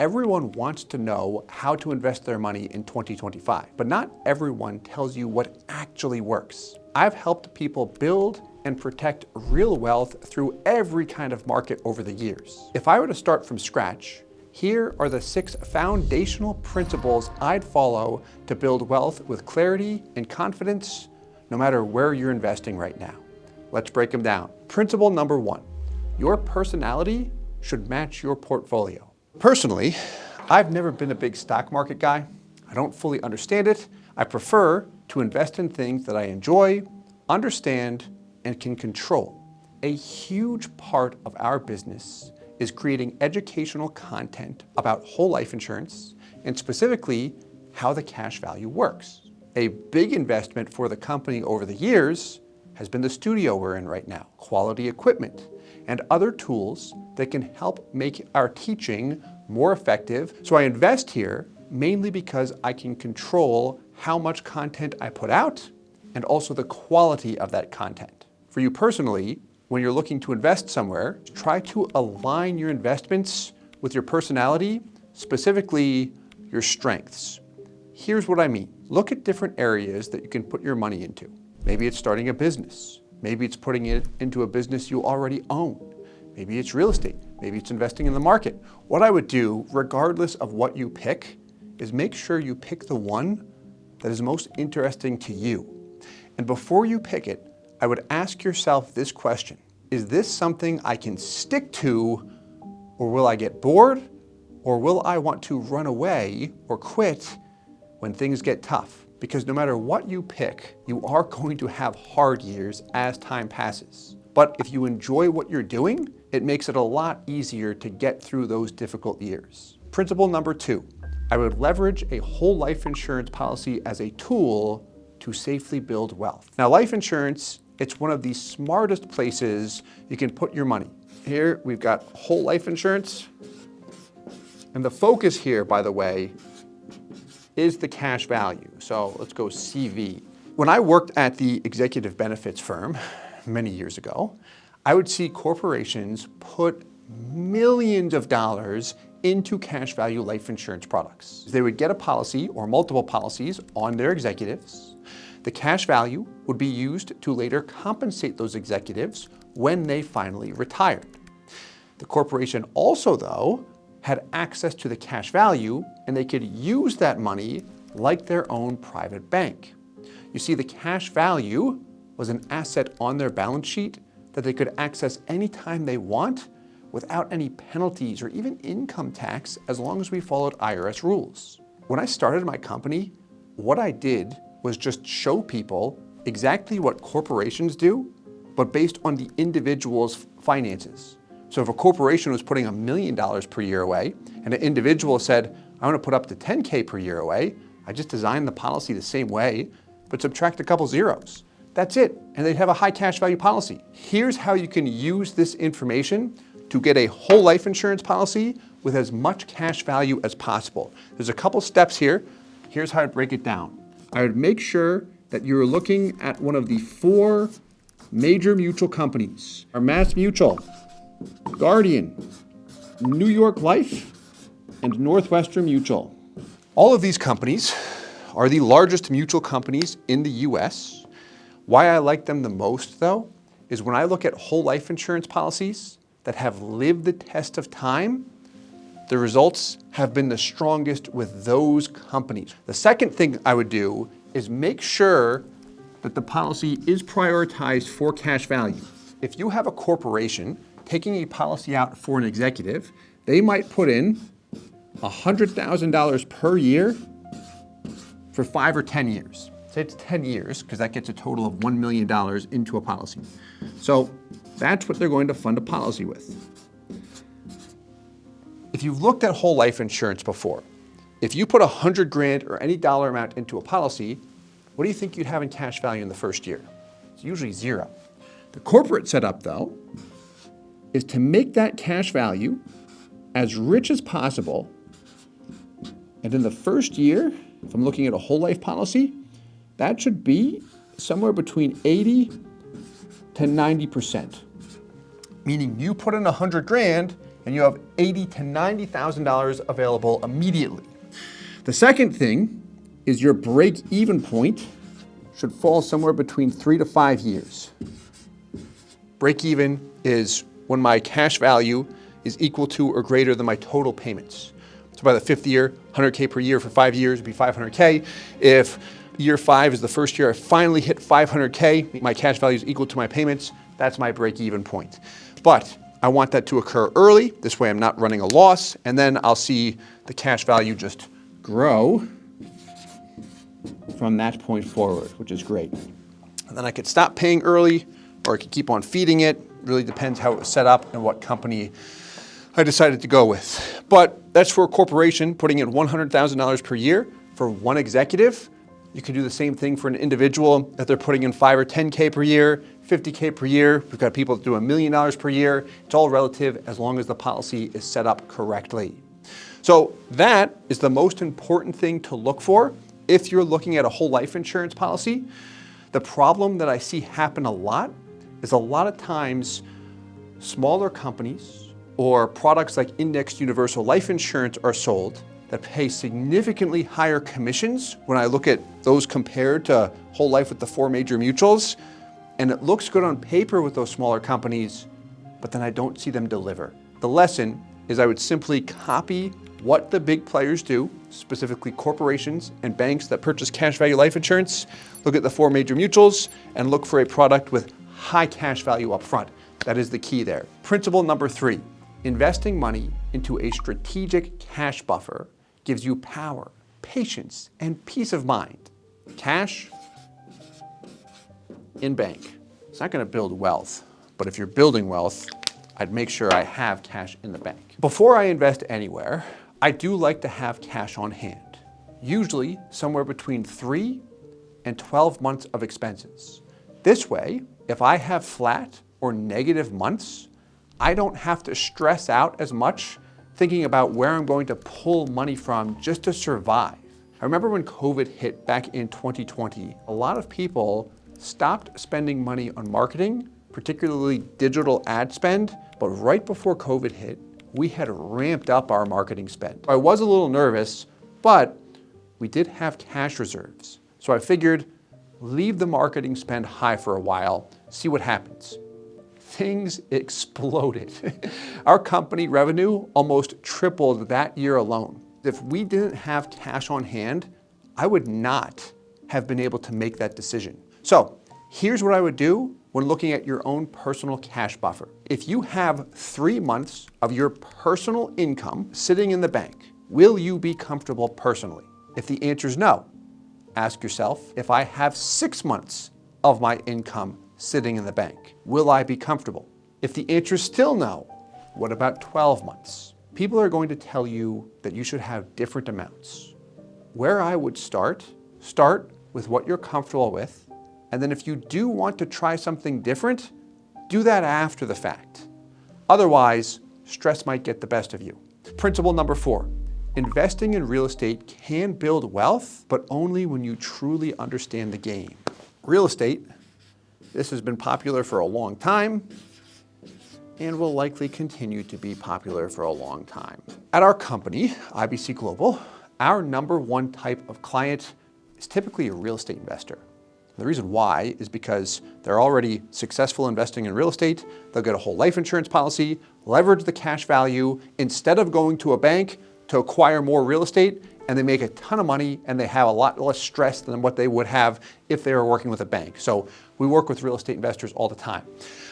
Everyone wants to know how to invest their money in 2025, but not everyone tells you what actually works. I've helped people build and protect real wealth through every kind of market over the years. If I were to start from scratch, here are the 6 foundational principles I'd follow to build wealth with clarity and confidence, no matter where you're investing right now. Let's break them down. Principle number 1, your personality should match your portfolio. Personally, I've never been a big stock market guy. I don't fully understand it. I prefer to invest in things that I enjoy, understand, and can control. A huge part of our business is creating educational content about whole life insurance, and specifically how the cash value works. A big investment for the company over the years has been the studio we're in right now, quality equipment, and other tools that can help make our teaching more effective. So I invest here mainly because I can control how much content I put out and also the quality of that content. For you personally, when you're looking to invest somewhere, try to align your investments with your personality, specifically your strengths. Here's what I mean. Look at different areas that you can put your money into. Maybe it's starting a business. Maybe it's putting it into a business you already own. Maybe it's real estate. Maybe it's investing in the market. What I would do, regardless of what you pick, is make sure you pick the one that is most interesting to you. And before you pick it, I would ask yourself this question: is this something I can stick to, or will I get bored, or will I want to run away or quit when things get tough? Because no matter what you pick, you are going to have hard years as time passes. But if you enjoy what you're doing, it makes it a lot easier to get through those difficult years. Principle number 2, I would leverage a whole life insurance policy as a tool to safely build wealth. Now, life insurance, it's one of the smartest places you can put your money. Here we've got whole life insurance. And the focus here, by the way, is the cash value. So let's go CV. When I worked at the executive benefits firm many years ago, I would see corporations put millions of dollars into cash value life insurance products. They would get a policy or multiple policies on their executives. The cash value would be used to later compensate those executives when they finally retired. The corporation also, though, had access to the cash value, and they could use that money like their own private bank. You see, the cash value was an asset on their balance sheet that they could access anytime they want without any penalties or even income tax, as long as we followed IRS rules. When I started my company, what I did was just show people exactly what corporations do, but based on the individual's finances. So if a corporation was putting $1 million per year away and an individual said, I want to put up to 10K per year away, I just designed the policy the same way, but subtract a couple zeros. That's it, and they'd have a high cash value policy. Here's how you can use this information to get a whole life insurance policy with as much cash value as possible. There's a couple steps here. Here's how I break it down. I would make sure that you're looking at one of the 4 major mutual companies: our Mass Mutual, Guardian, New York Life, and Northwestern Mutual. All of these companies are the largest mutual companies in the US. Why I like them the most, though, is when I look at whole life insurance policies that have lived the test of time, the results have been the strongest with those companies. The second thing I would do is make sure that the policy is prioritized for cash value. If you have a corporation taking a policy out for an executive, they might put in $100,000 per year for 5 or 10 years. Say it's 10 years, because that gets a total of $1 million into a policy. So that's what they're going to fund a policy with. If you've looked at whole life insurance before, if you put 100 grand or any dollar amount into a policy, what do you think you'd have in cash value in the first year? It's usually 0. The corporate setup, though, is to make that cash value as rich as possible. And in the first year, if I'm looking at a whole life policy, that should be somewhere between 80 to 90%. Meaning you put in 100 grand and you have $80,000 to $90,000 available immediately. The second thing is your break-even point should fall somewhere between 3 to 5 years. Break-even is when my cash value is equal to or greater than my total payments. So by the fifth year, 100K per year for 5 years would be 500K. If year 5 is the first year I finally hit 500K, my cash value is equal to my payments, that's my break-even point. But I want that to occur early, this way I'm not running a loss, and then I'll see the cash value just grow from that point forward, which is great. And then I could stop paying early, or I could keep on feeding it. It really depends how it was set up and what company I decided to go with. But that's for a corporation putting in $100,000 per year for one executive. You can do the same thing for an individual that they're putting in 5 or 10K per year, 50K per year. We've got people that do $1 million per year. It's all relative as long as the policy is set up correctly. So that is the most important thing to look for if you're looking at a whole life insurance policy. The problem that I see happen a lot is a lot of times smaller companies or products like indexed universal life insurance are sold that pay significantly higher commissions when I look at those compared to whole life with the 4 major mutuals. And it looks good on paper with those smaller companies, but then I don't see them deliver. The lesson is I would simply copy what the big players do, specifically corporations and banks that purchase cash value life insurance, look at the 4 major mutuals, and look for a product with high cash value up front. That is the key there. Principle number 3, investing money into a strategic cash buffer gives you power, patience, and peace of mind. Cash in bank. It's not going to build wealth, but if you're building wealth, I'd make sure I have cash in the bank. Before I invest anywhere, I do like to have cash on hand, usually somewhere between 3 and 12 months of expenses. This way, if I have flat or negative months, I don't have to stress out as much thinking about where I'm going to pull money from just to survive. I remember when COVID hit back in 2020, a lot of people stopped spending money on marketing, particularly digital ad spend, but right before COVID hit, we had ramped up our marketing spend. I was a little nervous, but we did have cash reserves. So I figured, leave the marketing spend high for a while, see what happens. Things exploded. Our company revenue almost tripled that year alone. If we didn't have cash on hand, I would not have been able to make that decision. So here's what I would do when looking at your own personal cash buffer. If you have 3 months of your personal income sitting in the bank, will you be comfortable personally? If the answer is no, ask yourself, if I have 6 months of my income sitting in the bank, will I be comfortable? If the answer is still no, what about 12 months? People are going to tell you that you should have different amounts. Where I would start with what you're comfortable with, and then if you do want to try something different, do that after the fact. Otherwise, stress might get the best of you. Principle number 4, investing in real estate can build wealth, but only when you truly understand the game. Real estate, this has been popular for a long time and will likely continue to be popular for a long time. At our company, IBC Global, our number 1 type of client is typically a real estate investor. The reason why is because they're already successful investing in real estate. They'll get a whole life insurance policy, leverage the cash value instead of going to a bank to acquire more real estate, and they make a ton of money and they have a lot less stress than what they would have if they were working with a bank. So we work with real estate investors all the time.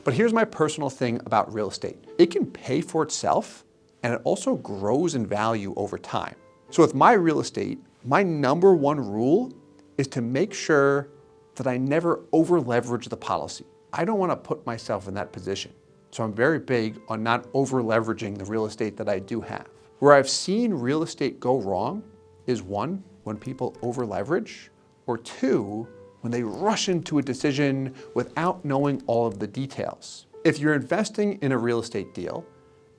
But here's my personal thing about real estate. It can pay for itself and it also grows in value over time. So with my real estate, my number 1 rule is to make sure that I never over leverage the policy. I don't want to put myself in that position. So I'm very big on not over leveraging the real estate that I do have. Where I've seen real estate go wrong is 1, when people over leverage, or 2, when they rush into a decision without knowing all of the details. If you're investing in a real estate deal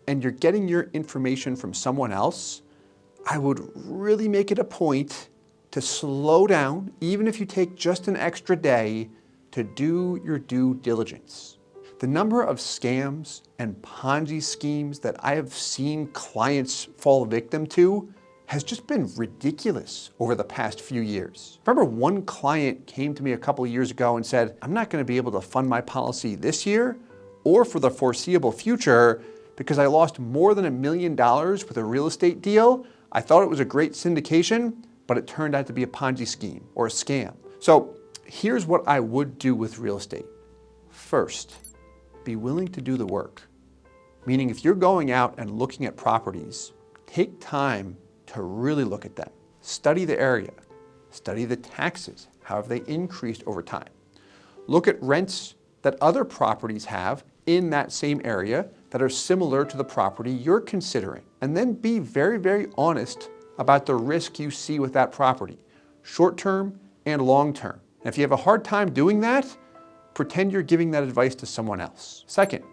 and you're getting your information from someone else, I would really make it a point to slow down, even if you take just an extra day, to do your due diligence. The number of scams and Ponzi schemes that I have seen clients fall victim to has just been ridiculous over the past few years. Remember, one client came to me a couple of years ago and said, I'm not going to be able to fund my policy this year or for the foreseeable future because I lost more than $1 million with a real estate deal. I thought it was a great syndication, but it turned out to be a Ponzi scheme or a scam. So here's what I would do with real estate. First, be willing to do the work. Meaning if you're going out and looking at properties, take time to really look at them. Study the area, study the taxes, how have they increased over time. Look at rents that other properties have in that same area that are similar to the property you're considering. And then be very, very honest about the risk you see with that property, short-term and long-term. And if you have a hard time doing that, pretend you're giving that advice to someone else. Second,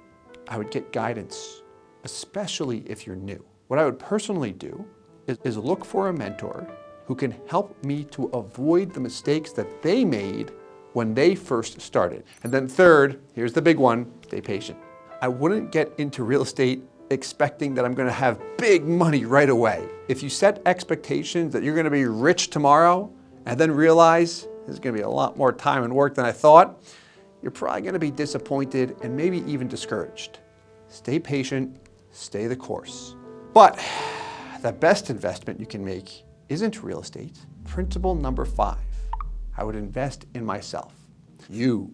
I would get guidance, especially if you're new. What I would personally do is look for a mentor who can help me to avoid the mistakes that they made when they first started. And then third, here's the big one, stay patient. I wouldn't get into real estate expecting that I'm gonna have big money right away. If you set expectations that you're gonna be rich tomorrow and then realize there's gonna be a lot more time and work than I thought, you're probably gonna be disappointed and maybe even discouraged. Stay patient, stay the course. But the best investment you can make isn't real estate. Principle number 5, I would invest in myself. You,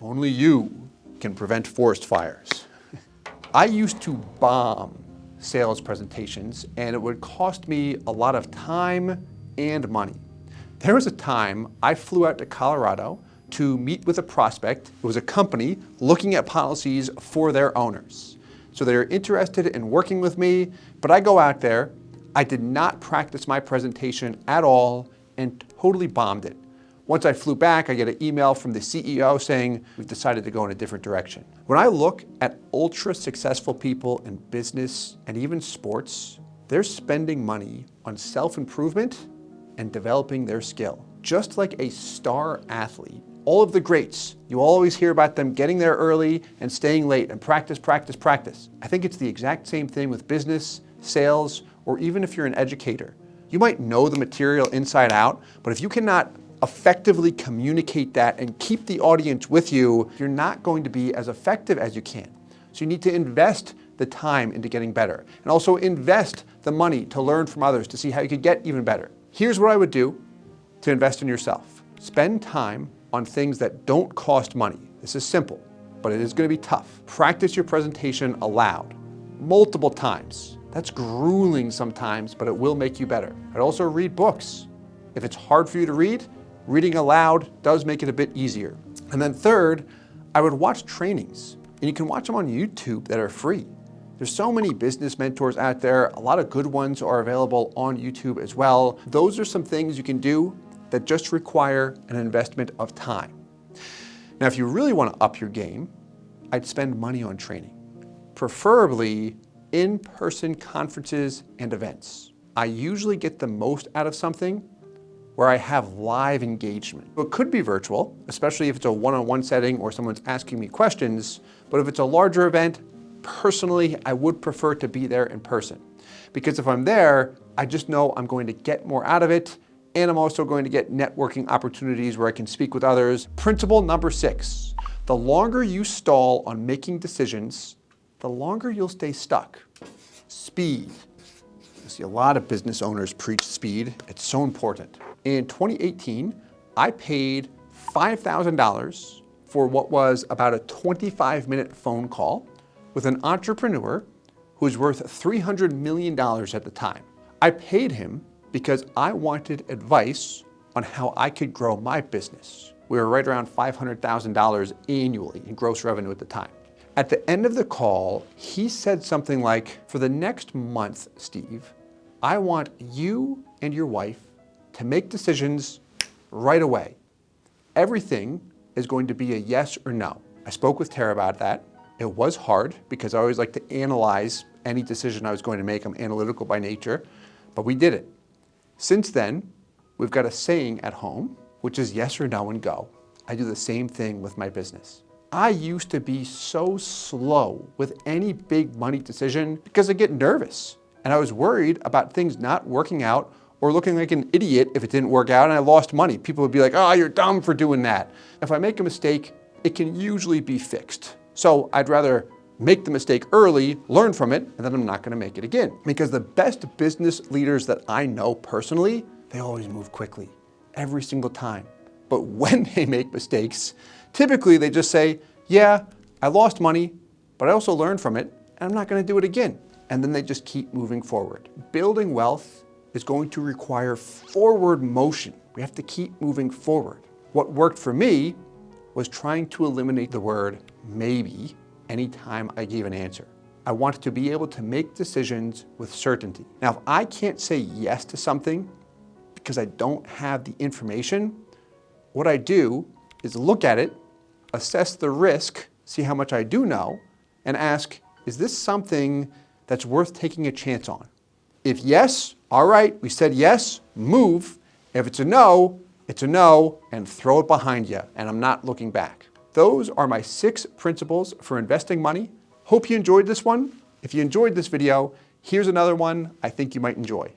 only you can prevent forest fires. I used to bomb sales presentations and it would cost me a lot of time and money. There was a time I flew out to Colorado to meet with a prospect. It was a company looking at policies for their owners. So they're interested in working with me, but I go out there, I did not practice my presentation at all and totally bombed it. Once I flew back, I get an email from the CEO saying, we've decided to go in a different direction. When I look at ultra successful people in business and even sports, they're spending money on self-improvement and developing their skill. Just like a star athlete, all of the greats, you always hear about them getting there early and staying late and practice, practice, practice. I think it's the exact same thing with business, sales, or even if you're an educator. You might know the material inside out, but if you cannot effectively communicate that and keep the audience with you, you're not going to be as effective as you can. So you need to invest the time into getting better and also invest the money to learn from others to see how you could get even better. Here's what I would do to invest in yourself. Spend time on things that don't cost money. This is simple, but it is going to be tough. Practice your presentation aloud, multiple times. That's grueling sometimes, but it will make you better. I'd also read books. If it's hard for you to read, reading aloud does make it a bit easier. And then third, I would watch trainings. And you can watch them on YouTube that are free. There's so many business mentors out there. A lot of good ones are available on YouTube as well. Those are some things you can do that just require an investment of time. Now, if you really want to up your game, I'd spend money on training, preferably in-person conferences and events. I usually get the most out of something where I have live engagement. It could be virtual, especially if it's a one-on-one setting or someone's asking me questions, but if it's a larger event, personally, I would prefer to be there in person. Because if I'm there, I just know I'm going to get more out of it, and I'm also going to get networking opportunities where I can speak with others. Principle number 6, the longer you stall on making decisions, the longer you'll stay stuck. Speed. I see a lot of business owners preach speed. It's so important. In 2018, I paid $5,000 for what was about a 25-minute phone call with an entrepreneur who was worth $300 million at the time. I paid him because I wanted advice on how I could grow my business. We were right around $500,000 annually in gross revenue at the time. At the end of the call, he said something like, for the next month, Steve, I want you and your wife to make decisions right away. Everything is going to be a yes or no. I spoke with Tara about that. It was hard because I always like to analyze any decision I was going to make. I'm analytical by nature, but we did it. Since then, we've got a saying at home, which is yes or no and go. I do the same thing with my business. I used to be so slow with any big money decision because I get nervous and I was worried about things not working out or looking like an idiot if it didn't work out and I lost money. People would be like, oh, you're dumb for doing that. If I make a mistake, it can usually be fixed. So I'd rather make the mistake early, learn from it, and then I'm not gonna make it again. Because the best business leaders that I know personally, they always move quickly, every single time. But when they make mistakes, typically they just say, yeah, I lost money, but I also learned from it, and I'm not gonna do it again. And then they just keep moving forward. Building wealth is going to require forward motion. We have to keep moving forward. What worked for me was trying to eliminate the word maybe anytime I gave an answer. I wanted to be able to make decisions with certainty. Now, if I can't say yes to something because I don't have the information, what I do is look at it, assess the risk, see how much I do know, and ask, is this something that's worth taking a chance on? If yes, all right, we said yes, move. If it's a no, and throw it behind you, and I'm not looking back. Those are my 6 principles for investing money. Hope you enjoyed this one. If you enjoyed this video, here's another one I think you might enjoy.